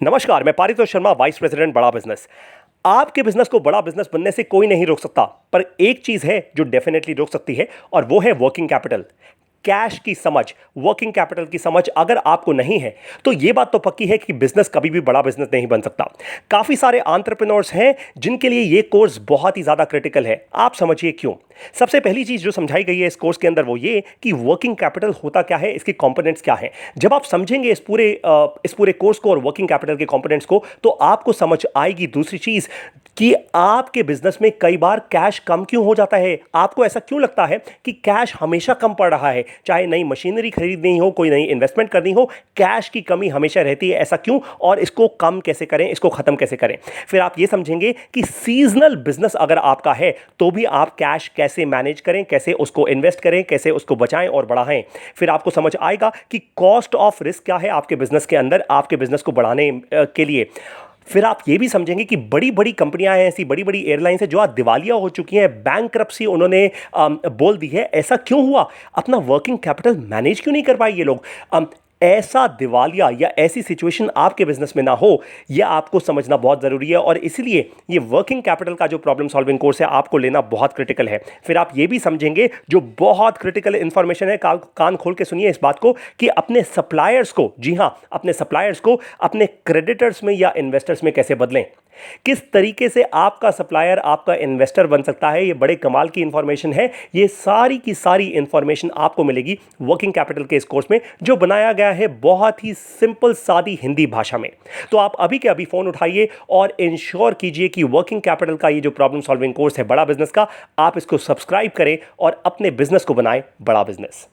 नमस्कार, मैं Paritosh Sharma, vice president बड़ा बिजनेस। आपके बिजनेस को बड़ा बिजनेस बनने से कोई नहीं रोक सकता, पर एक चीज है जो डेफिनेटली रोक सकती है और वो है वर्किंग कैपिटल। कैश की समझ, वर्किंग कैपिटल की समझ अगर आपको नहीं है तो यह बात तो पक्की है कि बिजनेस कभी भी बड़ा बिजनेस नहीं बन सकता। काफी सारे एंटरप्रेन्योर्स हैं जिनके लिए यह कोर्स बहुत ही ज्यादा क्रिटिकल है। आप समझिए क्यों। सबसे पहली चीज जो समझाई गई है इस कोर्स के अंदर वो ये कि वर्किंग कैपिटल होता क्या है, इसके कंपोनेंट्स क्या हैं। जब आप समझेंगे इस पूरे कोर्स को और वर्किंग कैपिटल के कंपोनेंट्स को, तो आपको समझ आएगी दूसरी चीज कि आपके बिजनेस में कई बार कैश कम क्यों हो जाता है। आपको ऐसा क्यों लगता है कि कैश हमेशा कम पड़ रहा है, चाहे नई मशीनरी खरीदनी हो, कोई नई इन्वेस्टमेंट करनी हो, कैश की कमी हमेशा रहती है। ऐसा क्यों और इसको कम कैसे करें, इसको खत्म कैसे करें। फिर आप ये समझेंगे कि सीजनल बिजनेस अगर आपका है तो भी आप कैश कैसे मैनेज करें, कैसे उसको इन्वेस्ट करें, कैसे उसको बचाएं और बढ़ाएं। फिर आपको समझ आएगा कि कॉस्ट ऑफ रिस्क क्या है आपके बिजनेस के अंदर, आपके बिजनेस को बढ़ाने के लिए। फिर आप ये भी समझेंगे कि बड़ी बड़ी कंपनियां हैं, ऐसी बड़ी बड़ी एयरलाइंस हैं जो आज दिवालिया हो चुकी हैं, बैंकरप्सी उन्होंने बोल दी है। ऐसा क्यों हुआ? अपना वर्किंग कैपिटल मैनेज क्यों नहीं कर पाए ये लोग। ऐसा दिवालिया या ऐसी सिचुएशन आपके बिजनेस में ना हो, यह आपको समझना बहुत जरूरी है और इसलिए ये वर्किंग कैपिटल का जो प्रॉब्लम सॉल्विंग कोर्स है आपको लेना बहुत क्रिटिकल है। फिर आप ये भी समझेंगे जो बहुत क्रिटिकल इंफॉर्मेशन है, कान खोल के सुनिए इस बात को, कि अपने सप्लायर्स को, जी हां, अपने सप्लायर्स को अपने क्रेडिटर्स में या इन्वेस्टर्स में कैसे बदलें। किस तरीके से आपका सप्लायर आपका इन्वेस्टर बन सकता है, ये बड़े कमाल की इंफॉर्मेशन है। ये सारी की सारी इंफॉर्मेशन आपको मिलेगी वर्किंग कैपिटल के इस कोर्स में, जो बनाया गया है बहुत ही सिंपल सादी हिंदी भाषा में। तो आप अभी के अभी फोन उठाइए और इंश्योर कीजिए कि वर्किंग कैपिटल का ये जो प्रॉब्लम सॉल्विंग कोर्स है बड़ा बिजनेस का, आप इसको सब्सक्राइब करें और अपने बिजनेस को बनाएं बड़ा बिजनेस।